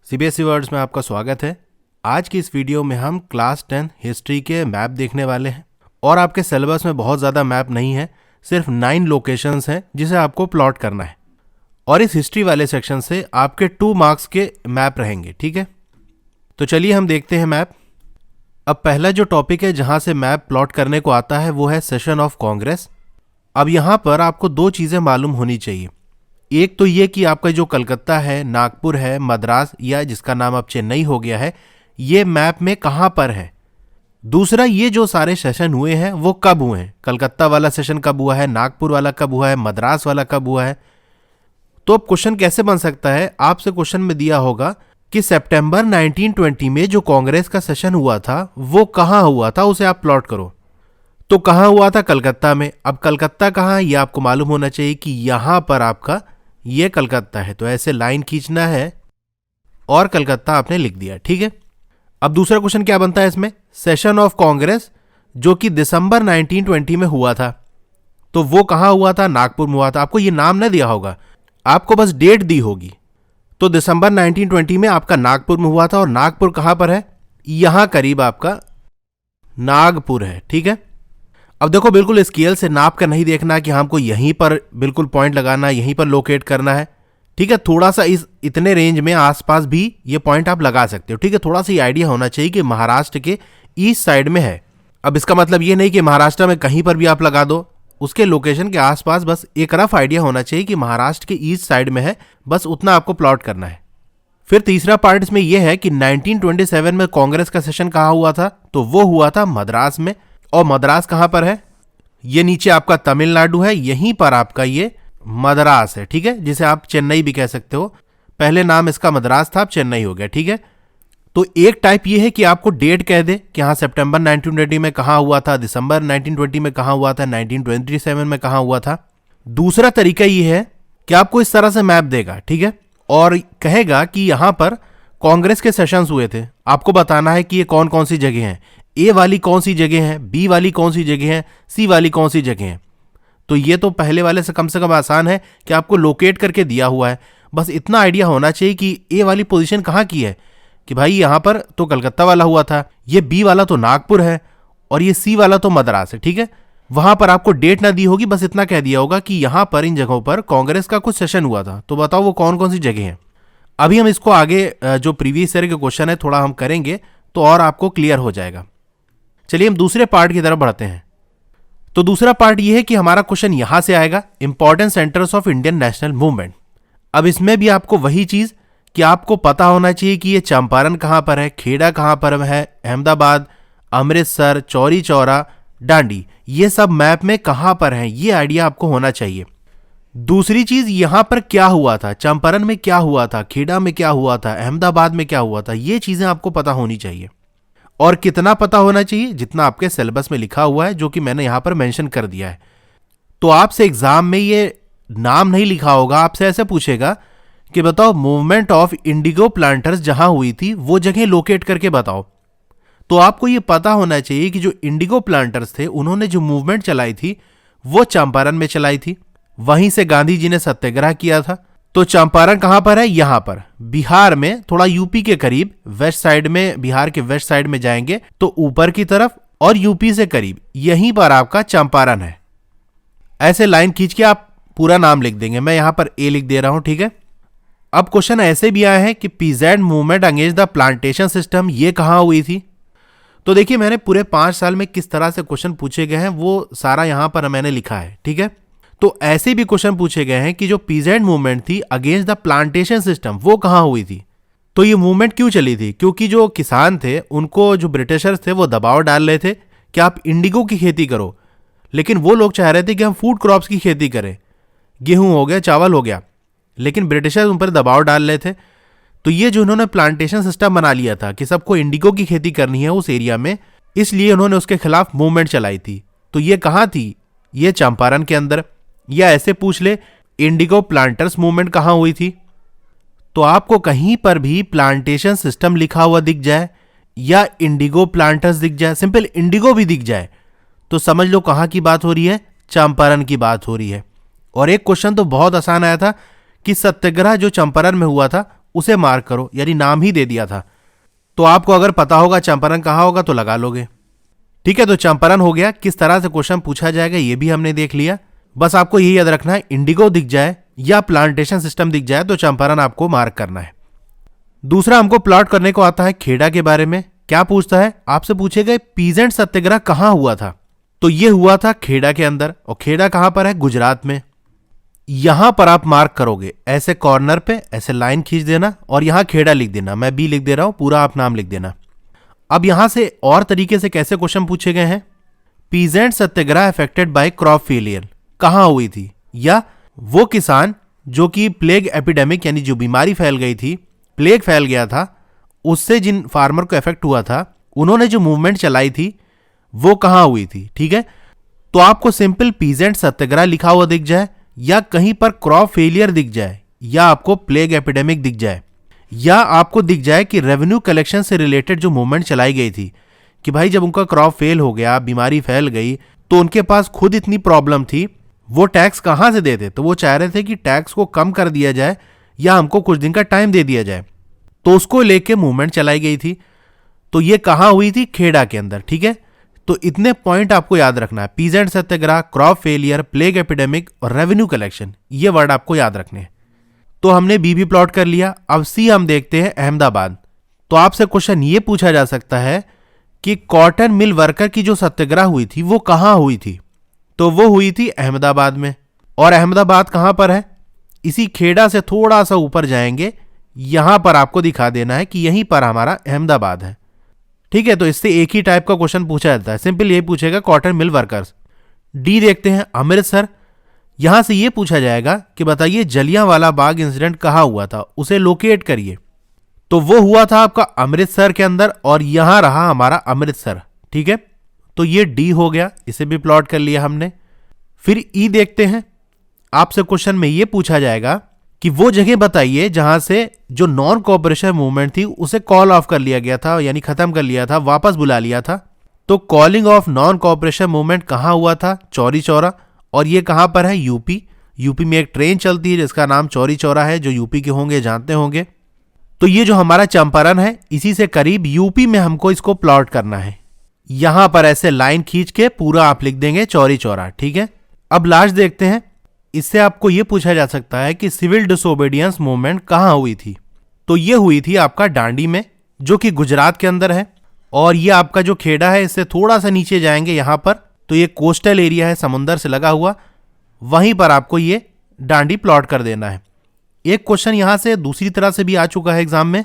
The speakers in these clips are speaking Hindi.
सीबीएसई वर्ड्स में आपका स्वागत है। आज की इस वीडियो में हम क्लास 10 हिस्ट्री के मैप देखने वाले हैं और आपके सिलेबस में बहुत ज़्यादा मैप नहीं है, सिर्फ 9 लोकेशंस हैं जिसे आपको प्लॉट करना है और इस हिस्ट्री वाले सेक्शन से आपके 2 मार्क्स के मैप रहेंगे। ठीक है, तो चलिए हम देखते हैं मैप। अब पहला जो टॉपिक है जहाँ से मैप प्लॉट करने को आता है वो है सेशन ऑफ कांग्रेस। अब यहाँ पर आपको 2 चीज़ें मालूम होनी चाहिए। एक तो ये कि आपका जो कलकत्ता है, नागपुर है, मद्रास या जिसका नाम अब चेन्नई हो गया है, ये मैप में कहाँ पर है। दूसरा, ये जो सारे सेशन हुए हैं वो कब हुए हैं, कलकत्ता वाला सेशन कब हुआ है, नागपुर वाला कब हुआ है, मद्रास वाला कब हुआ है। तो अब क्वेश्चन कैसे बन सकता है, आपसे क्वेश्चन में दिया होगा कि सितंबर 1920 में जो कांग्रेस का सेशन हुआ था वो कहाँ हुआ था, उसे आप प्लॉट करो। तो कहाँ हुआ था, कलकत्ता में। अब कलकत्ता कहाँ है ये आपको मालूम होना चाहिए कि यहाँ पर आपका ये कलकत्ता है, तो ऐसे लाइन खींचना है और कलकत्ता आपने लिख दिया। ठीक है, अब दूसरा क्वेश्चन क्या बनता है इसमें, सेशन ऑफ कांग्रेस जो कि दिसंबर 1920 में हुआ था, तो वो कहाँ हुआ था, नागपुर में हुआ था। आपको ये नाम ना दिया होगा, आपको बस डेट दी होगी। तो दिसंबर 1920 में आपका नागपुर में हुआ था और नागपुर कहाँ पर है, यहाँ करीब आपका नागपुर है। ठीक है, अब देखो बिल्कुल स्केल से नाप कर नहीं देखना कि हमको यहीं पर बिल्कुल पॉइंट लगाना है, यहीं पर लोकेट करना है। ठीक है, थोड़ा सा इतने रेंज में आसपास भी ये पॉइंट आप लगा सकते हो। ठीक है, थोड़ा सा ये आइडिया होना चाहिए कि महाराष्ट्र के ईस्ट साइड में है। अब इसका मतलब ये नहीं कि महाराष्ट्र में कहीं पर भी आप लगा दो, उसके लोकेशन के आसपास बस एक रफ आइडिया होना चाहिए कि महाराष्ट्र के ईस्ट साइड में है, बस उतना आपको प्लॉट करना है। फिर तीसरा पार्ट इसमें यह है कि 1927 में कांग्रेस का सेशन कहाँ हुआ था, तो वो हुआ था मद्रास में। और मद्रास कहाँ पर है, ये नीचे आपका तमिलनाडु है, यहीं पर आपका ये मद्रास है। ठीक है, जिसे आप चेन्नई भी कह सकते हो, पहले नाम इसका मद्रास था, अब चेन्नई हो गया। ठीक है, तो एक टाइप ये है कि आपको डेट कह दे कि हाँ सितंबर 1920 में कहाँ हुआ था, दिसंबर 1920 में कहाँ हुआ था, 1927 में कहाँ हुआ था। दूसरा तरीका ये है कि आपको इस तरह से मैप देगा, ठीक है, और कहेगा कि यहाँ पर कांग्रेस के सेशंस हुए थे, आपको बताना है कि ये कौन कौन सी जगह हैं, ए वाली कौन सी जगह है, बी वाली कौन सी जगह है, सी वाली कौन सी जगह है। तो ये तो पहले वाले से कम आसान है कि आपको लोकेट करके दिया हुआ है, बस इतना आइडिया होना चाहिए कि ए वाली पोजीशन कहाँ की है, कि भाई यहाँ पर तो कलकत्ता वाला हुआ था, ये बी वाला तो नागपुर है और ये सी वाला तो मद्रास है। ठीक है, वहां पर आपको डेट ना दी होगी, बस इतना कह दिया होगा कि यहाँ पर इन जगहों पर कांग्रेस का कुछ सेशन हुआ था, तो बताओ वो कौन कौन सी जगह है। अभी हम इसको आगे जो प्रीवियस ईयर के क्वेश्चन है थोड़ा हम करेंगे तो और आपको क्लियर हो जाएगा। चलिए हम दूसरे पार्ट की तरफ बढ़ते हैं। तो दूसरा पार्ट यह है कि हमारा क्वेश्चन यहां से आएगा, important centres of Indian national movement. अब इसमें भी आपको वही चीज कि आपको पता होना चाहिए कि ये चंपारण कहां पर है, खेड़ा कहां पर है, अहमदाबाद, अमृतसर, चौरी चौरा, डांडी, ये सब मैप में कहां पर है, ये आइडिया आपको होना चाहिए। दूसरी चीज, यहां पर क्या हुआ था, चंपारण में क्या हुआ था, खेड़ा में क्या हुआ था, अहमदाबाद में क्या हुआ था, ये चीजें आपको पता होनी चाहिए। और कितना पता होना चाहिए, जितना आपके सिलेबस में लिखा हुआ है, जो कि मैंने यहां पर मेंशन कर दिया है। तो आपसे एग्जाम में ये नाम नहीं लिखा होगा, आपसे ऐसे पूछेगा कि बताओ मूवमेंट ऑफ इंडिगो प्लांटर्स जहां हुई थी वो जगह लोकेट करके बताओ। तो आपको ये पता होना चाहिए कि जो इंडिगो प्लांटर्स थे उन्होंने जो मूवमेंट चलाई थी वो चंपारण में चलाई थी, वहीं से गांधी जी ने सत्याग्रह किया था। तो चंपारण कहां पर है, यहां पर बिहार में, थोड़ा यूपी के करीब, वेस्ट साइड में, बिहार के वेस्ट साइड में जाएंगे तो ऊपर की तरफ और यूपी से करीब, यहीं पर आपका चंपारण है। ऐसे लाइन खींच के आप पूरा नाम लिख देंगे, मैं यहां पर ए लिख दे रहा हूं। ठीक है, अब क्वेश्चन ऐसे भी आए हैं कि PZ movement against the plantation system ये कहां हुई थी। तो देखिए मैंने पूरे 5 साल में किस तरह से क्वेश्चन पूछे गए हैं वो सारा यहां पर मैंने लिखा है। ठीक है, तो ऐसे भी क्वेश्चन पूछे गए हैं कि जो पीजेड मूवमेंट थी अगेंस्ट द प्लांटेशन सिस्टम वो कहां हुई थी। तो ये मूवमेंट क्यों चली थी, क्योंकि जो किसान थे उनको जो ब्रिटिशर्स थे वो दबाव डाल रहे थे कि आप इंडिगो की खेती करो, लेकिन वो लोग चाह रहे थे कि हम फूड क्रॉप्स की खेती करें, गेहूं हो गया, चावल हो गया, लेकिन ब्रिटिशर्स उन पर दबाव डाल रहे थे। तो ये जो उन्होंने प्लांटेशन सिस्टम बना लिया था कि सबको इंडिगो की खेती करनी है उस एरिया में, इसलिए उन्होंने उसके खिलाफ मूवमेंट चलाई थी। तो ये कहां थी, ये चंपारण के अंदर। या ऐसे पूछ ले, इंडिगो प्लांटर्स मूवमेंट कहां हुई थी, तो आपको कहीं पर भी प्लांटेशन सिस्टम लिखा हुआ दिख जाए या इंडिगो प्लांटर्स दिख जाए, सिंपल इंडिगो भी दिख जाए, तो समझ लो कहां की बात हो रही है, चंपारण की बात हो रही है। और एक क्वेश्चन तो बहुत आसान आया था कि सत्याग्रह जो चंपारण में हुआ था उसे मार्क करो, यानी नाम ही दे दिया था। तो आपको अगर पता होगा चंपारण कहाँ होगा तो लगा लोगे। ठीक है, तो चंपारण हो गया। किस तरह से क्वेश्चन पूछा जाएगा ये भी हमने देख लिया। बस आपको यही याद रखना है, इंडिगो दिख जाए या प्लांटेशन सिस्टम दिख जाए तो चंपारण आपको मार्क करना है। दूसरा हमको प्लॉट करने को आता है खेड़ा के बारे में। क्या पूछता है, आपसे पूछेगा पीजेंट सत्याग्रह कहां हुआ था। तो ये हुआ था खेड़ा के अंदर, और खेड़ा कहां पर है, गुजरात में। यहां पर आप मार्क करोगे, ऐसे कॉर्नर पे ऐसे लाइन खींच देना और यहां खेड़ा लिख देना। मैं बी लिख दे रहा हूं, पूरा आप नाम लिख देना। अब यहां से और तरीके से कैसे क्वेश्चन पूछे गए हैं, peasant Satyagraha affected by crop failure कहां हुई थी, या वो किसान जो कि प्लेग एपिडेमिक यानी जो बीमारी फैल गई थी, प्लेग फैल गया था, उससे जिन फार्मर को इफेक्ट हुआ था, उन्होंने जो मूवमेंट चलाई थी वो कहां हुई थी। ठीक है, तो आपको सिंपल पीजेंट सत्याग्रह लिखा हुआ दिख जाए, या कहीं पर क्रॉप फेलियर दिख जाए, या आपको प्लेग एपिडेमिक दिख जाए, या आपको दिख जाए कि रेवेन्यू कलेक्शन से रिलेटेड जो मूवमेंट चलाई गई थी, कि भाई जब उनका क्रॉप फेल हो गया, बीमारी फैल गई, तो उनके पास खुद इतनी प्रॉब्लम थी, वो टैक्स कहां से देते, तो वो चाह रहे थे कि टैक्स को कम कर दिया जाए या हमको कुछ दिन का टाइम दे दिया जाए, तो उसको लेके मूवमेंट चलाई गई थी। तो ये कहां हुई थी, खेड़ा के अंदर। ठीक है, तो इतने पॉइंट आपको याद रखना है, पीजेंट सत्याग्रह, क्रॉप फेलियर, प्लेग एपिडेमिक और रेवेन्यू कलेक्शन, ये वर्ड आपको याद रखने हैं। तो हमने बी भी प्लॉट कर लिया। अब सी हम देखते हैं, अहमदाबाद। तो आपसे क्वेश्चन ये पूछा जा सकता है कि कॉटन मिल वर्कर की जो सत्याग्रह हुई थी वो कहां हुई थी, तो वो हुई थी अहमदाबाद में। और अहमदाबाद कहां पर है, इसी खेड़ा से थोड़ा सा ऊपर जाएंगे, यहां पर आपको दिखा देना है कि यहीं पर हमारा अहमदाबाद है। ठीक है, तो इससे एक ही टाइप का क्वेश्चन पूछा जाता है, सिंपल यही पूछेगा कॉटन मिल वर्कर्स। डी देखते हैं, अमृतसर। यहां से यह पूछा जाएगा कि बताइए जलियांवाला बाग इंसिडेंट कहां हुआ था, उसे लोकेट करिए। तो वो हुआ था आपका अमृतसर के अंदर, और यहां रहा हमारा अमृतसर। ठीक है, तो ये डी हो गया, इसे भी प्लॉट कर लिया हमने। फिर ई देखते हैं, आपसे क्वेश्चन में यह पूछा जाएगा कि वो जगह बताइए जहां से जो नॉन कोऑपरेशन मूवमेंट थी उसे कॉल ऑफ कर लिया गया था, यानी खत्म कर लिया था, वापस बुला लिया था। तो calling of non cooperation movement कहां हुआ था, चौरी चौरा। और ये कहां पर है, यूपी। यूपी में एक ट्रेन चलती है जिसका नाम चौरी चौरा है, जो यूपी के होंगे जानते होंगे। तो ये जो हमारा चंपारण है, इसी से करीब यूपी में हमको इसको प्लॉट करना है। यहां पर ऐसे लाइन खींच के पूरा आप लिख देंगे चौरी चौरा। ठीक है, अब लास्ट देखते हैं। इससे आपको यह पूछा जा सकता है कि सिविल डिसोबीडियंस मूवमेंट कहां हुई थी। तो यह हुई थी आपका डांडी में, जो कि गुजरात के अंदर है। और यह आपका जो खेड़ा है, इससे थोड़ा सा नीचे जाएंगे यहां पर, तो ये कोस्टल एरिया है, समुंदर से लगा हुआ, वहीं पर आपको ये डांडी प्लॉट कर देना है। एक क्वेश्चन यहां से दूसरी तरह से भी आ चुका है एग्जाम में।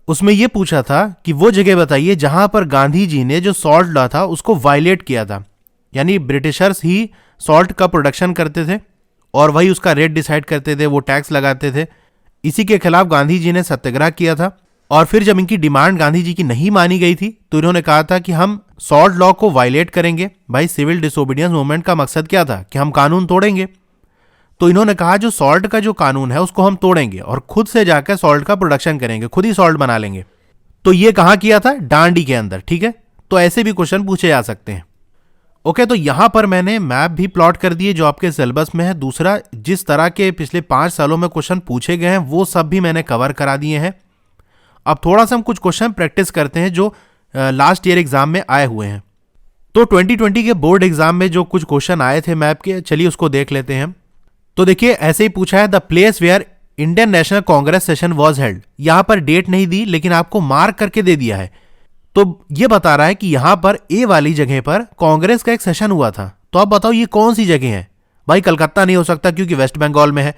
उसमें यह पूछा था कि वो जगह बताइए जहां पर गांधी जी ने जो सॉल्ट लॉ था उसको वायलेट किया था, यानी ब्रिटिशर्स ही सॉल्ट का प्रोडक्शन करते थे और वही उसका रेट डिसाइड करते थे, वो टैक्स लगाते थे। इसी के खिलाफ गांधी जी ने सत्याग्रह किया था। और फिर जब इनकी डिमांड गांधी जी की नहीं मानी गई थी, तो इन्होंने कहा था कि हम सॉल्ट लॉ को वायलेट करेंगे। भाई सिविल डिसोबीडियंस मूवमेंट का मकसद क्या था, कि हम कानून तोड़ेंगे। तो इन्होंने कहा जो सॉल्ट का जो कानून है उसको हम तोड़ेंगे और खुद से जाकर सॉल्ट का प्रोडक्शन करेंगे, खुद ही सॉल्ट बना लेंगे। तो ये कहां किया था, डांडी के अंदर। ठीक है, तो ऐसे भी क्वेश्चन पूछे जा सकते हैं। ओके, तो यहां पर मैंने मैप भी प्लॉट कर दिए जो आपके सिलेबस में है। दूसरा, जिस तरह के पिछले 5 सालों में क्वेश्चन पूछे गए हैं वो सब भी मैंने कवर करा दिए हैं। अब थोड़ा सा हम कुछ क्वेश्चन प्रैक्टिस करते हैं जो लास्ट ईयर एग्जाम में आए हुए हैं। तो 2020 के बोर्ड एग्जाम में जो कुछ क्वेश्चन आए थे मैप के, चलिए उसको देख लेते हैं हम। तो देखिए ऐसे ही पूछा है, the place where Indian national Congress session was held. यहां पर डेट नहीं दी लेकिन आपको मार्क करके दे दिया है। तो ये बता रहा है कि यहां पर ए वाली जगह पर कांग्रेस का एक सेशन हुआ था। तो आप बताओ ये कौन सी जगह है। भाई कलकत्ता नहीं हो सकता क्योंकि वेस्ट बंगाल में है।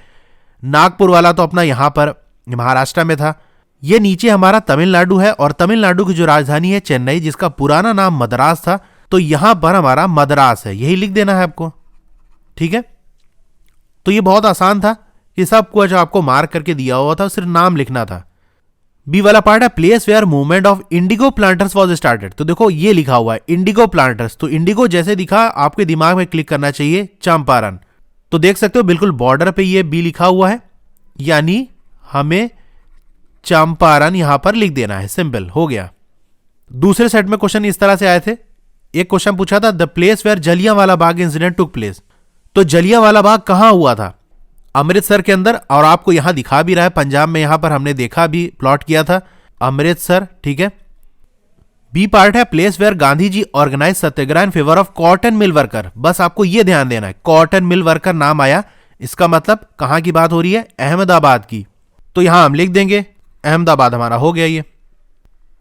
नागपुर वाला तो अपना यहां पर महाराष्ट्र में था। ये नीचे हमारा तमिलनाडु है और तमिलनाडु की जो राजधानी है चेन्नई, जिसका पुराना नाम मद्रास था। तो यहां पर हमारा मद्रास है, यही लिख देना है आपको। ठीक है, तो ये बहुत आसान था कि सब कुछ आपको मार्क करके दिया हुआ था, सिर्फ नाम लिखना था। बी वाला पार्ट है, place where movement of indigo planters was started. तो देखो ये लिखा हुआ है इंडिगो प्लांटर्स, तो इंडिगो जैसे दिखा आपके दिमाग में क्लिक करना चाहिए चंपारण। तो देख सकते हो बिल्कुल बॉर्डर पे ये बी लिखा हुआ है, यानी हमें चंपारण यहां पर लिख देना है। सिंपल हो गया। दूसरे सेट में क्वेश्चन इस तरह से आए थे। एक क्वेश्चन पूछा था, the place where Jallianwala Bagh incident took place. तो जलियांवाला बाग कहां हुआ था। अमृतसर के अंदर, और आपको यहां दिखा भी रहा है पंजाब में, यहां पर हमने देखा भी, प्लॉट किया था अमृतसर, ठीक है। बी पार्ट है place where Gandhi ji organise satyagraha in favour of cotton mill worker. बस आपको यह ध्यान देना है, कॉटन मिल वर्कर नाम आया, इसका मतलब कहां की बात हो रही है, अहमदाबाद की। तो यहां हम लिख देंगे अहमदाबाद, हमारा हो गया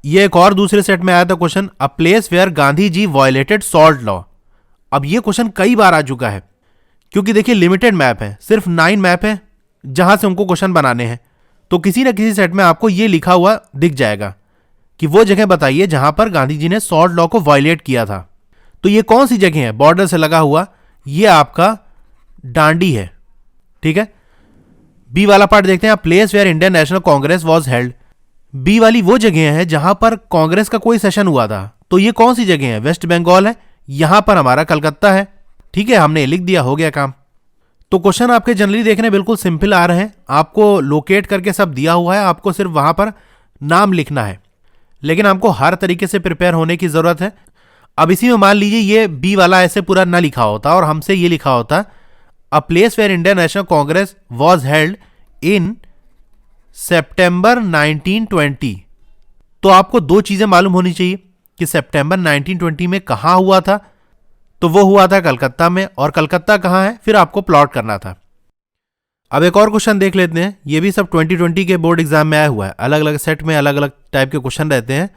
ये एक और दूसरे सेट में आया था question, a place where Gandhi ji violated salt law. अब ये क्वेश्चन कई बार आ चुका है, क्योंकि देखिए लिमिटेड मैप है, सिर्फ 9 मैप है जहां से हमको क्वेश्चन बनाने हैं। तो किसी ना किसी सेट में आपको ये लिखा हुआ दिख जाएगा कि वो जगह बताइए जहां पर गांधी जी ने सॉल्ट लॉ को वायलेट किया था। तो ये कौन सी जगह है, बॉर्डर से लगा हुआ, ये आपका डांडी है, ठीक है। बी वाला पार्ट देखते हैं, place where Indian national Congress was held. B वाली वो जगह है जहां पर कांग्रेस का कोई सेशन हुआ था। तो ये कौन सी जगह है, वेस्ट बंगाल है, यहां पर हमारा कलकत्ता है, ठीक है, हमने लिख दिया, हो गया काम। तो क्वेश्चन आपके जनरली देखने बिल्कुल सिंपल आ रहे हैं, आपको लोकेट करके सब दिया हुआ है, आपको सिर्फ वहां पर नाम लिखना है, लेकिन हमको हर तरीके से प्रिपेयर होने की जरूरत है। अब इसी में मान लीजिए ये बी वाला ऐसे पूरा ना लिखा होता और हमसे ये लिखा होता, a place where Indian national Congress was held in September 1920। तो आपको दो चीजें मालूम होनी चाहिए कि सितंबर 1920 में कहां हुआ था, तो वो हुआ था कलकत्ता में, और कलकत्ता कहां है फिर आपको प्लॉट करना था। अब एक और क्वेश्चन देख लेते हैं, ये भी सब 2020 के बोर्ड एग्जाम में आया हुआ है, अलग अलग सेट में अलग अलग टाइप के क्वेश्चन रहते हैं,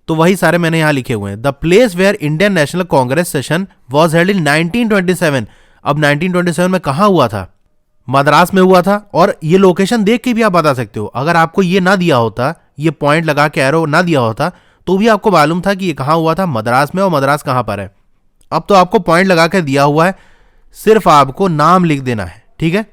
तो वही सारे मैंने यहां लिखे हुए हैं। The place where Indian national Congress session was held in 1927। अब 1927 में कहां हुआ था, मद्रास में हुआ था, और ये लोकेशन देख के भी आप बता सकते हो। अगर आपको ये ना दिया होता, ये पॉइंट लगा के एरो ना दिया होता, तो भी आपको मालूम था कि ये कहां हुआ था, मद्रास में, और मद्रास कहां पर है। अब तो आपको पॉइंट लगा कर दिया हुआ है, सिर्फ आपको नाम लिख देना है, ठीक है।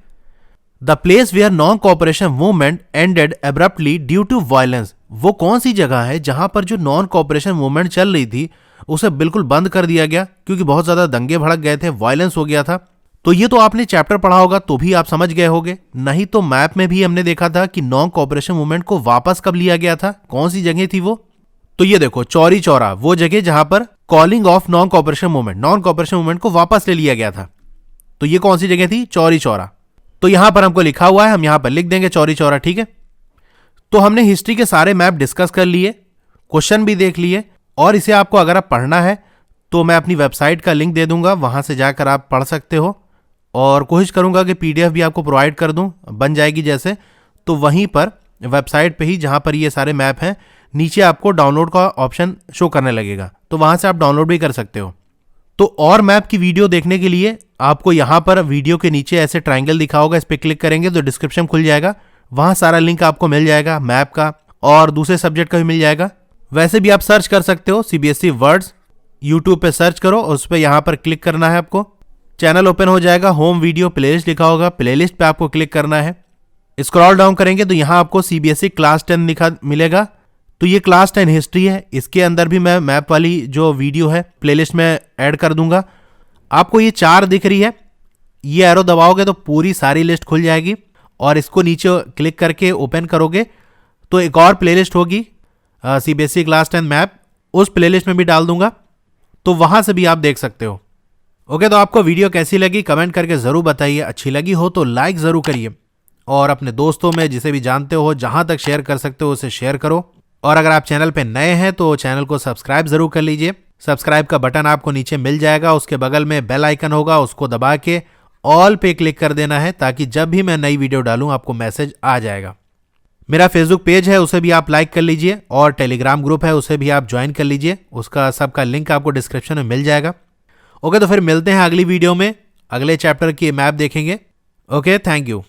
The place where non cooperation movement ended abruptly due to violence. वो कौन सी जगह है जहां पर जो नॉन कोऑपरेशन मूवमेंट चल रही थी उसे बिल्कुल बंद कर दिया गया, क्योंकि बहुत ज्यादा दंगे भड़क गए थे, वायलेंस हो गया था। तो ये तो आपने चैप्टर पढ़ा होगा तो भी आप समझ गए होंगे, नहीं तो मैप में भी हमने देखा था कि नॉन कोऑपरेशन मूवमेंट को वापस कब लिया गया था, कौन सी जगह थी वो। तो ये देखो चौरी चौरा, वो जगह जहां पर calling of non cooperation movement को वापस ले लिया गया था। तो ये कौन सी जगह थी, चौरी चौरा। तो यहां पर हमको लिखा हुआ है, हम यहां पर लिख देंगे चौरी चौरा, ठीक है। तो हमने हिस्ट्री के सारे मैप डिस्कस कर लिए, क्वेश्चन भी देख लिए, और इसे आपको अगर आप पढ़ना है तो मैं अपनी वेबसाइट का लिंक दे दूंगा, वहां से जाकर आप पढ़ सकते हो, और कोशिश करूंगा कि पीडीएफ भी आपको प्रोवाइड कर दूं, बन जाएगी जैसे। तो वहीं पर वेबसाइट पे ही जहां पर ये सारे मैप हैं, नीचे आपको डाउनलोड का ऑप्शन शो करने लगेगा, तो वहां से आप डाउनलोड भी कर सकते हो। तो और मैप की वीडियो देखने के लिए आपको यहां पर वीडियो के नीचे ऐसे ट्रायंगल दिखा होगा, इस पर क्लिक करेंगे तो डिस्क्रिप्शन खुल जाएगा, वहां सारा लिंक आपको मिल जाएगा, मैप का और दूसरे सब्जेक्ट का भी मिल जाएगा। वैसे भी आप सर्च कर सकते हो सीबीएसई वर्ड्स, यूट्यूब पे सर्च करो, उस पर यहां पर क्लिक करना है, आपको चैनल ओपन हो जाएगा, होम वीडियो प्लेलिस्ट लिखा होगा, प्लेलिस्ट पे आपको क्लिक करना है। स्क्रॉल डाउन करेंगे तो यहां आपको सीबीएसई क्लास 10 लिखा मिलेगा, तो ये क्लास 10 हिस्ट्री है, इसके अंदर भी मैं मैप वाली जो वीडियो है प्लेलिस्ट में ऐड कर दूंगा। आपको ये 4 दिख रही है, ये एरो दबाओगे तो पूरी सारी लिस्ट खुल जाएगी, और इसको नीचे क्लिक करके ओपन करोगे तो एक और प्लेलिस्ट होगी सीबीएसई क्लास 10 मैप, उस प्लेलिस्ट में भी डाल दूंगा, तो वहां से भी आप देख सकते हो। ओके, तो आपको वीडियो कैसी लगी कमेंट करके जरूर बताइए, अच्छी लगी हो तो लाइक जरूर करिए, और अपने दोस्तों में जिसे भी जानते हो जहां तक शेयर कर सकते हो उसे शेयर करो। और अगर आप चैनल पे नए हैं तो चैनल को सब्सक्राइब जरूर कर लीजिए, सब्सक्राइब का बटन आपको नीचे मिल जाएगा, उसके बगल में बेल आइकन होगा, उसको दबा के ऑल पे क्लिक कर देना है, ताकि जब भी मैं नई वीडियो डालूं आपको मैसेज आ जाएगा। मेरा फेसबुक पेज है, उसे भी आप लाइक कर लीजिए, और टेलीग्राम ग्रुप है, उसे भी आप ज्वाइन कर लीजिए, उसका सबका लिंक आपको डिस्क्रिप्शन में मिल जाएगा। ओके, तो फिर मिलते हैं अगली वीडियो में, अगले चैप्टर की मैप देखेंगे। Okay, thank you.